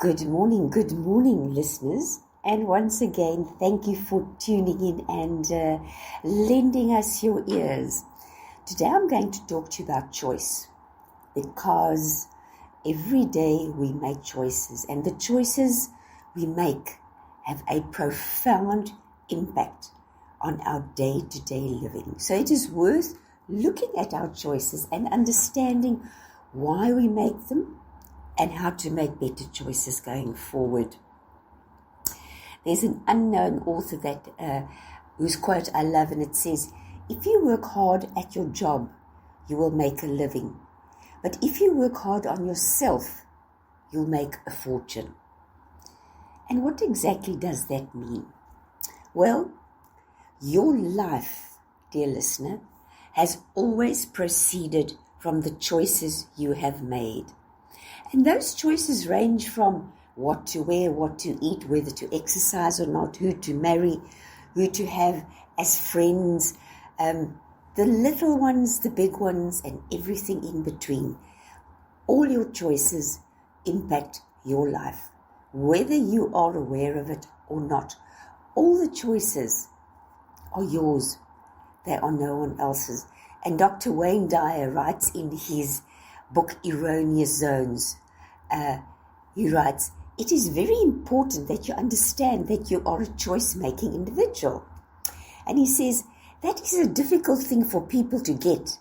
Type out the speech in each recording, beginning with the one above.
Good morning, listeners. And once again, thank you for tuning in and lending us your ears. Today I'm going to talk to you about choice, because every day we make choices, and the choices we make have a profound impact on our day-to-day living. So it is worth looking at our choices and understanding why we make them and how to make better choices going forward. There's an unknown author that whose quote I love, and it says, "If you work hard at your job, you will make a living. But if you work hard on yourself, you'll make a fortune." And what exactly does that mean? Well, your life, dear listener, has always proceeded from the choices you have made. And those choices range from what to wear, what to eat, whether to exercise or not, who to marry, who to have as friends, the little ones, the big ones, and everything in between. All your choices impact your life, whether you are aware of it or not. All the choices are yours. They are no one else's. And Dr. Wayne Dyer writes in his book, Erroneous Zones, he writes, "It is very important that you understand that you are a choice-making individual." And he says, that is a difficult thing for people to get,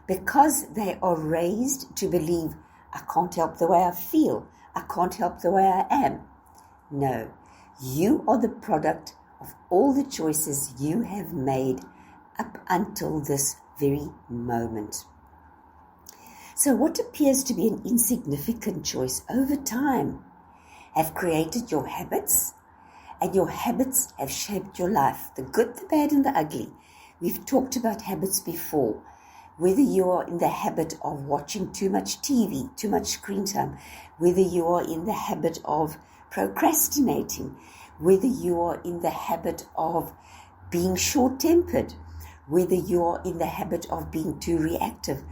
because they are raised to believe, I can't help the way I feel, I can't help the way I am. No, you are the product of all the choices you have made up until this very moment. So what appears to be an insignificant choice over time have created your habits, and your habits have shaped your life, the good, the bad, and the ugly. We've talked about habits before, whether you are in the habit of watching too much TV, too much screen time, whether you are in the habit of procrastinating, whether you are in the habit of being short-tempered, whether you are in the habit of being too reactive.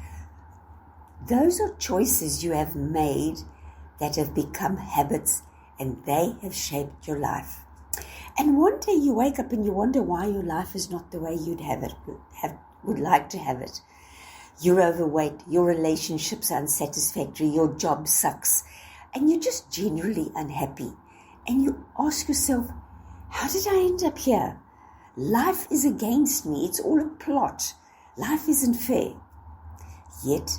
Those are choices you have made that have become habits, and they have shaped your life. And one day you wake up and you wonder why your life is not the way you'd would like to have it. You're overweight, your relationships are unsatisfactory, your job sucks, and you're just generally unhappy. And you ask yourself, how did I end up here? Life is against me. It's all a plot. Life isn't fair. Yet,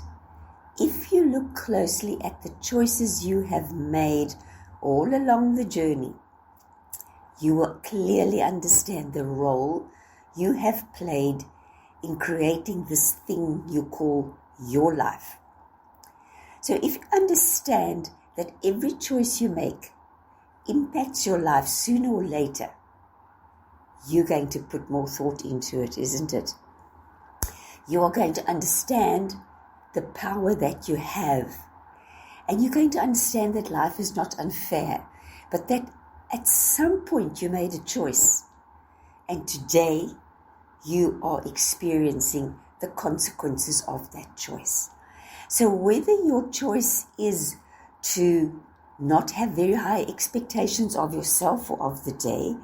if you look closely at the choices you have made all along the journey, you will clearly understand the role you have played in creating this thing you call your life. So if you understand that every choice you make impacts your life sooner or later, you're going to put more thought into it, isn't it? You are going to understand the power that you have. And you're going to understand that life is not unfair, but that at some point you made a choice. And today you are experiencing the consequences of that choice. So whether your choice is to not have very high expectations of yourself or of the day,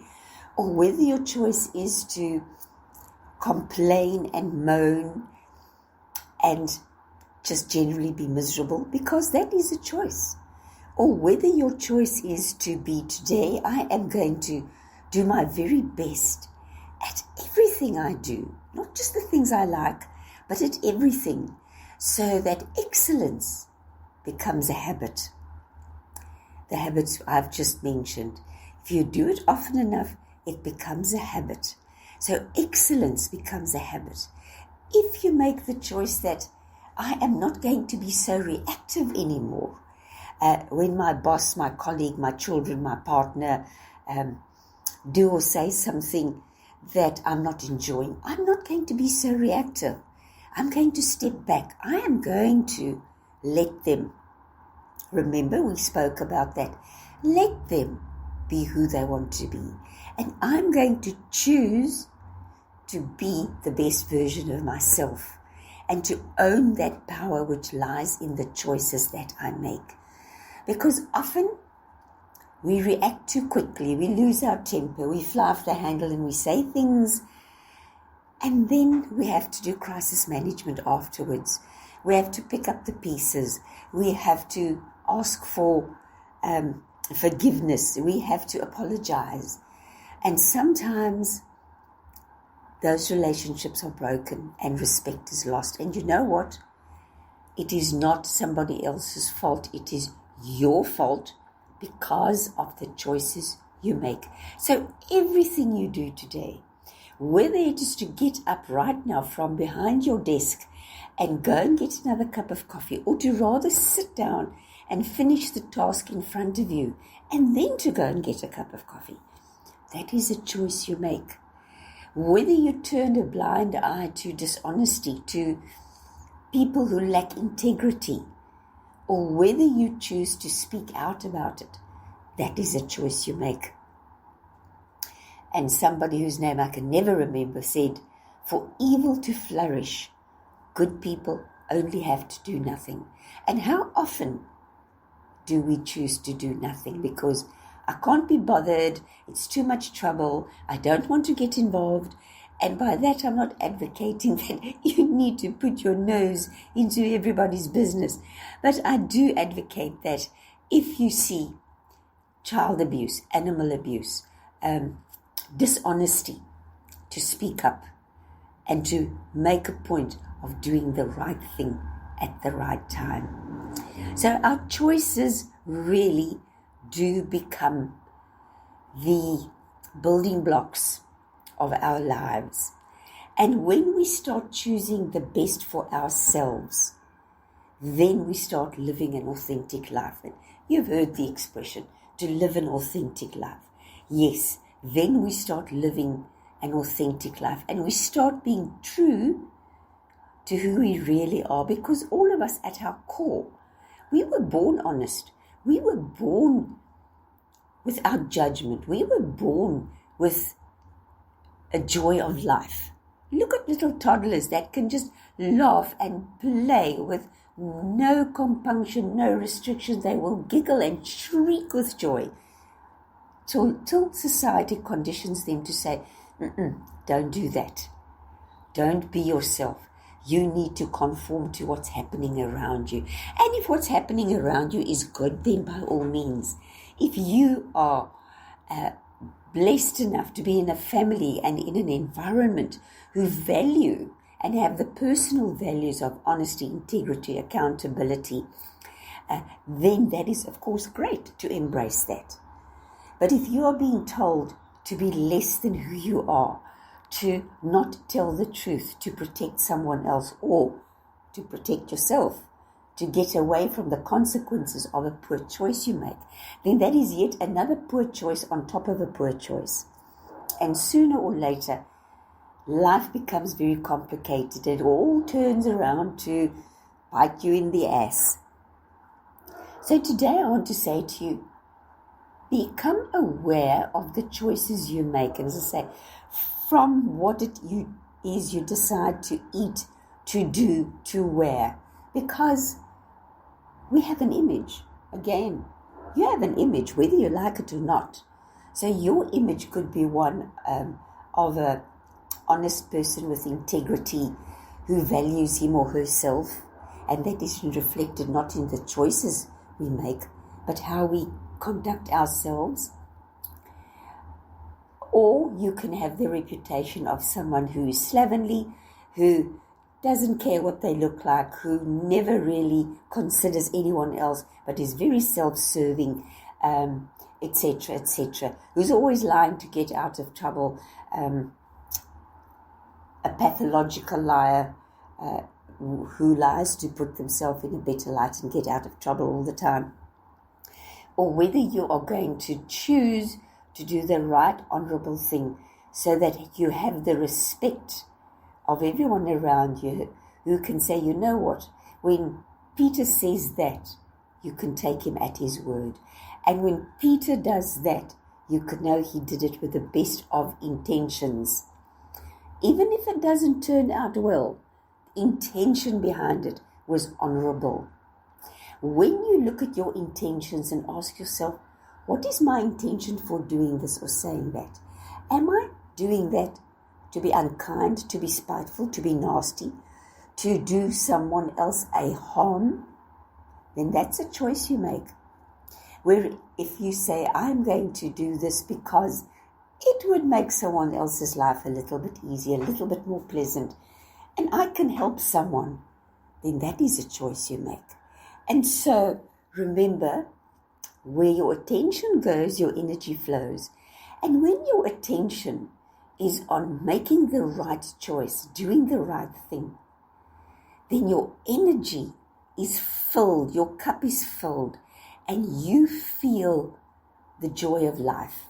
or whether your choice is to complain and moan and just generally be miserable, because that is a choice. Or whether your choice is to be, today I am going to do my very best at everything I do, not just the things I like, but at everything, so that excellence becomes a habit. The habits I've just mentioned, if you do it often enough, it becomes a habit. So excellence becomes a habit. If you make the choice that I am not going to be so reactive anymore, when my boss, my colleague, my children, my partner do or say something that I'm not enjoying, I'm not going to be so reactive. I'm going to step back. I am going to let them. Remember, we spoke about that. Let them be who they want to be. And I'm going to choose to be the best version of myself and to own that power which lies in the choices that I make. Because often we react too quickly, we lose our temper, we fly off the handle and we say things, and then we have to do crisis management afterwards. We have to pick up the pieces. We have to ask for forgiveness. We have to apologize. And sometimes those relationships are broken and respect is lost. And you know what? It is not somebody else's fault. It is your fault because of the choices you make. So everything you do today, whether it is to get up right now from behind your desk and go and get another cup of coffee, or to rather sit down and finish the task in front of you and then to go and get a cup of coffee, that is a choice you make. Whether you turn a blind eye to dishonesty, to people who lack integrity, or whether you choose to speak out about it, that is a choice you make. And somebody whose name I can never remember said, for evil to flourish, good people only have to do nothing. And how often do we choose to do nothing? Because I can't be bothered, it's too much trouble, I don't want to get involved. And by that, I'm not advocating that you need to put your nose into everybody's business. But I do advocate that if you see child abuse, animal abuse, dishonesty, to speak up and to make a point of doing the right thing at the right time. So our choices really do become the building blocks of our lives. And when we start choosing the best for ourselves, then we start living an authentic life. And you've heard the expression, to live an authentic life. Yes, then we start living an authentic life and we start being true to who we really are, because all of us at our core, we were born honest. We were born without judgment. We were born with a joy of life. Look at little toddlers that can just laugh and play with no compunction, no restrictions. They will giggle and shriek with joy till society conditions them to say, don't do that. Don't be yourself. You need to conform to what's happening around you. And if what's happening around you is good, then by all means. If you are blessed enough to be in a family and in an environment who value and have the personal values of honesty, integrity, accountability, then that is, of course, great to embrace that. But if you are being told to be less than who you are, to not tell the truth, to protect someone else or to protect yourself, to get away from the consequences of a poor choice you make, then that is yet another poor choice on top of a poor choice. And sooner or later, life becomes very complicated. It all turns around to bite you in the ass. So today I want to say to you, become aware of the choices you make. And as I say, from what it is you decide to eat, to do, to wear. Because we have an image. Again, you have an image, whether you like it or not. So your image could be one of an honest person with integrity who values him or herself. And that is reflected not in the choices we make, but how we conduct ourselves. Or you can have the reputation of someone who is slovenly, who doesn't care what they look like, who never really considers anyone else, but is very self-serving, etc., etc., who's always lying to get out of trouble, a pathological liar who lies to put themselves in a better light and get out of trouble all the time. Or whether you are going to choose to do the right, honorable thing so that you have the respect of everyone around you who can say, you know what, when Peter says that, you can take him at his word. And when Peter does that, you can know he did it with the best of intentions. Even if it doesn't turn out well, the intention behind it was honorable. When you look at your intentions and ask yourself, What is my intention for doing this or saying that? Am I doing that to be unkind, to be spiteful, to be nasty, to do someone else a harm? Then that's a choice you make. Where if you say, I'm going to do this because it would make someone else's life a little bit easier, a little bit more pleasant, and I can help someone, then that is a choice you make. And so remember, where your attention goes, your energy flows. And when your attention is on making the right choice, doing the right thing, then your energy is filled, your cup is filled, and you feel the joy of life.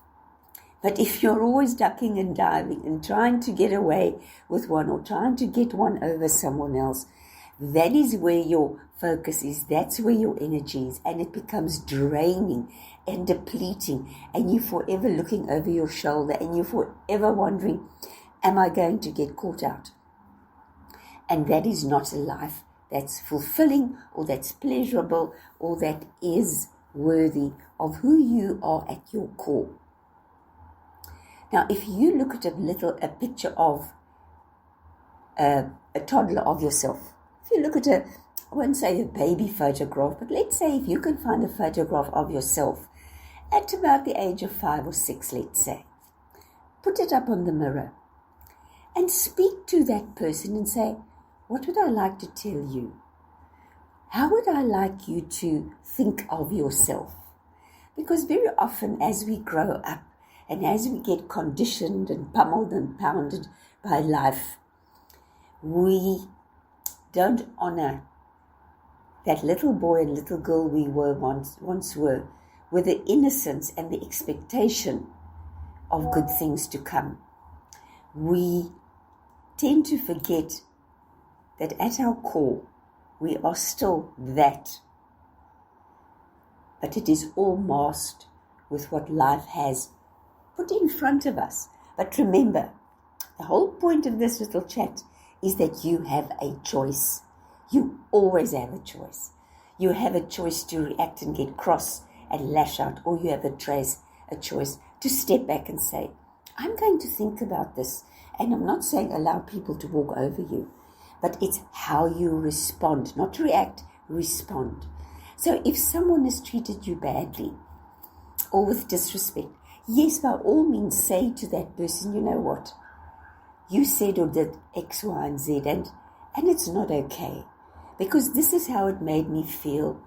But if you're always ducking and diving and trying to get away with one or trying to get one over someone else, that is where your focus is. That's where your energy is. And it becomes draining and depleting. And you're forever looking over your shoulder and you're forever wondering, am I going to get caught out? And that is not a life that's fulfilling or that's pleasurable or that is worthy of who you are at your core. Now, if you look at a picture of a toddler of yourself, if you look at I won't say a baby photograph, but let's say if you can find a photograph of yourself at about the age of 5 or 6, let's say, put it up on the mirror and speak to that person and say, what would I like to tell you? How would I like you to think of yourself? Because very often as we grow up, and as we get conditioned and pummeled and pounded by life, we don't honor that little boy and little girl we were once were, with the innocence and the expectation of good things to come. We tend to forget that at our core, we are still that. But it is all masked with what life has put in front of us. But remember, the whole point of this little chat is that you have a choice. You always have a choice. You have a choice to react and get cross and lash out, or you have a choice to step back and say, I'm going to think about this. And I'm not saying allow people to walk over you, but it's how you respond, not react, respond. So if someone has treated you badly or with disrespect, yes, by all means, say to that person, you know what? You said or did X, Y, and Z, and it's not okay. Because this is how it made me feel,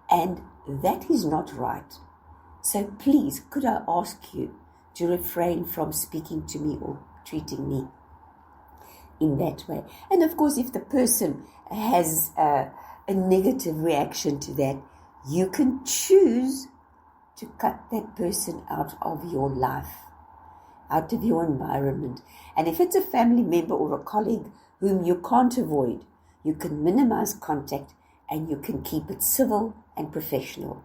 and that is not right. So please, could I ask you to refrain from speaking to me or treating me in that way? And of course, if the person has a negative reaction to that, you can choose to cut that person out of your life, out of your environment. And if it's a family member or a colleague whom you can't avoid, you can minimize contact and you can keep it civil and professional.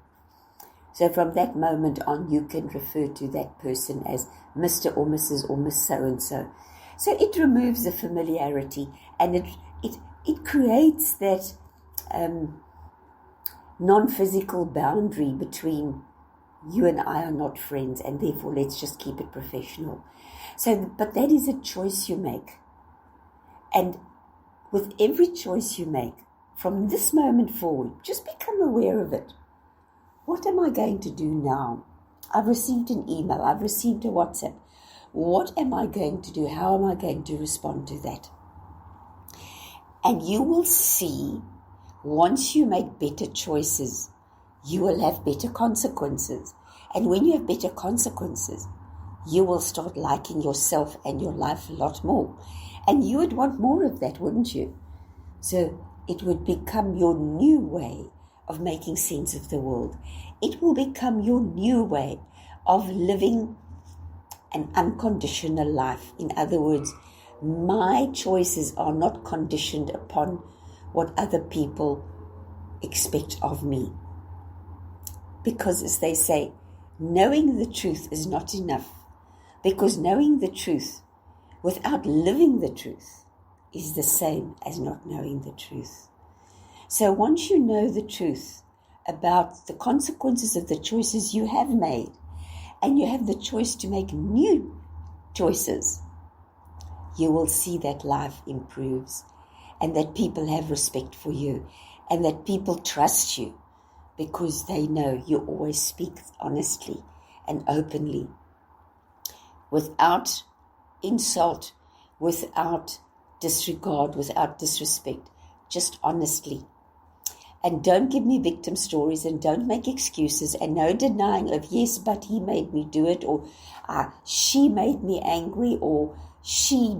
So from that moment on, you can refer to that person as Mr. or Mrs. or Miss so-and-so. So it removes the familiarity and it creates that non-physical boundary between you and I are not friends, and therefore let's just keep it professional. So, but that is a choice you make. And with every choice you make, from this moment forward, just become aware of it. What am I going to do now? I've received an email, I've received a WhatsApp. What am I going to do? How am I going to respond to that? And you will see, once you make better choices, you will have better consequences. And when you have better consequences, you will start liking yourself and your life a lot more. And you would want more of that, wouldn't you? So it would become your new way of making sense of the world. It will become your new way of living an unconditional life. In other words, my choices are not conditioned upon what other people expect of me. Because as they say, knowing the truth is not enough. Because knowing the truth without living the truth is the same as not knowing the truth. So once you know the truth about the consequences of the choices you have made, and you have the choice to make new choices, you will see that life improves, and that people have respect for you, and that people trust you because they know you always speak honestly and openly, without insult, without disregard, without disrespect, just honestly. And don't give me victim stories, and don't make excuses, and no denying of, yes, but he made me do it, or she made me angry, or she.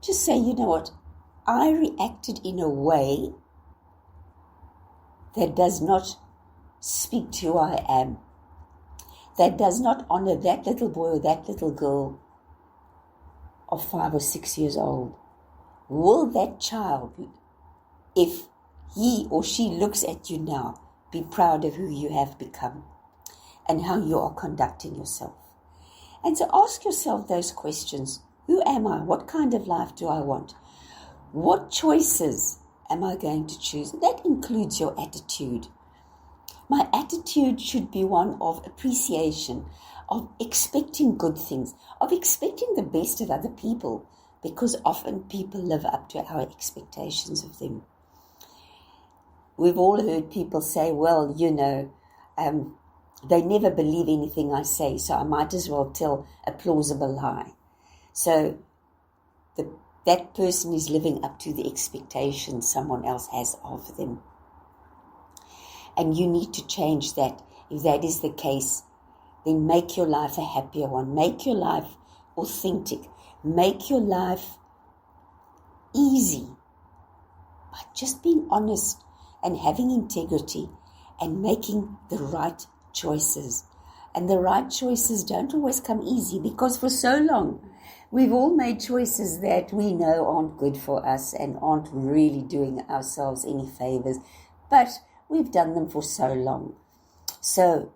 Just say, you know what, I reacted in a way that does not speak to who I am, that does not honor that little boy or that little girl of 5 or 6 years old. Will that child, if he or she looks at you now, be proud of who you have become and how you are conducting yourself? And so ask yourself those questions. Who am I? What kind of life do I want? What choices am I going to choose? That includes your attitude. My attitude should be one of appreciation, of expecting good things, of expecting the best of other people, because often people live up to our expectations of them. We've all heard people say, well, they never believe anything I say, so I might as well tell a plausible lie. So that person is living up to the expectations someone else has of them. And you need to change that. If that is the case, then make your life a happier one. Make your life authentic. Make your life easy by just being honest and having integrity and making the right choices. And the right choices don't always come easy, because for so long we've all made choices that we know aren't good for us and aren't really doing ourselves any favors, but we've done them for so long. So,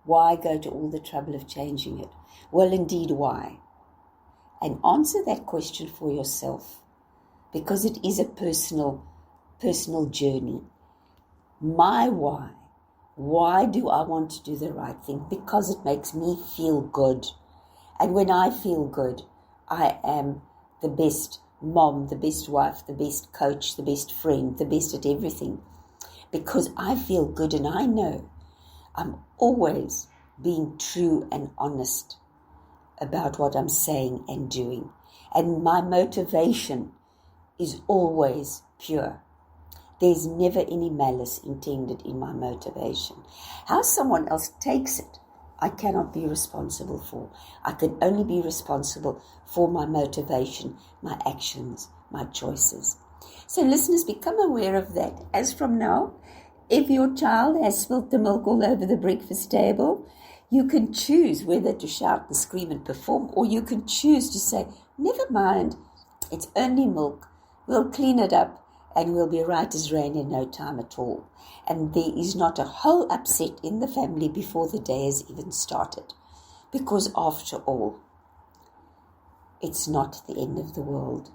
why go to all the trouble of changing it? Well, indeed, why? And answer that question for yourself, because it is a personal journey. My why. Why do I want to do the right thing? Because it makes me feel good. And when I feel good, I am the best mom, the best wife, the best coach, the best friend, the best at everything. Because I feel good, and I know I'm always being true and honest about what I'm saying and doing. And my motivation is always pure. There's never any malice intended in my motivation. How someone else takes it, I cannot be responsible for. I can only be responsible for my motivation, my actions, my choices. So listeners, become aware of that. As from now, if your child has spilt the milk all over the breakfast table, you can choose whether to shout and scream and perform, or you can choose to say, never mind, it's only milk. We'll clean it up and we'll be right as rain in no time at all. And there is not a whole upset in the family before the day has even started. Because after all, it's not the end of the world.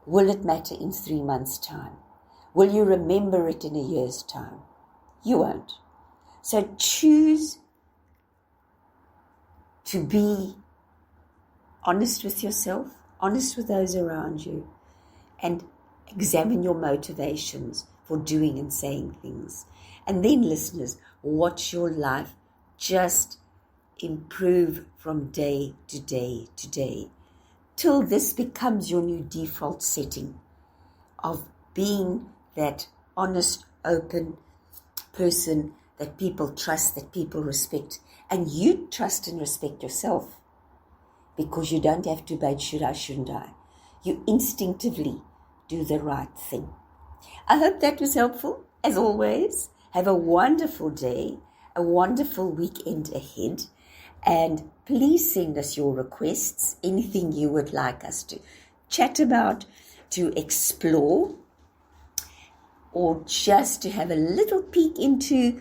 Will it matter in 3 months' time? Will you remember it in a year's time? You won't. So choose to be honest with yourself, honest with those around you, and examine your motivations for doing and saying things. And then, listeners, watch your life just improve from day to day to day, till this becomes your new default setting of being that honest, open person that people trust, that people respect. And you trust and respect yourself, because you don't have to debate should I, shouldn't I. You instinctively do the right thing. I hope that was helpful. As always, have a wonderful day, a wonderful weekend ahead, and please send us your requests, anything you would like us to chat about, to explore, or just to have a little peek into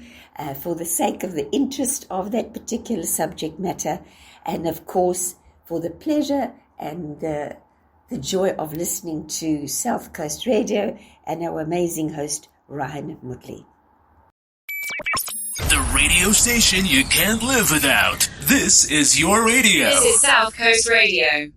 for the sake of the interest of that particular subject matter, and of course for the pleasure and the joy of listening to South Coast Radio and our amazing host, Ryan Mutli. The radio station you can't live without. This is your radio. This is South Coast Radio.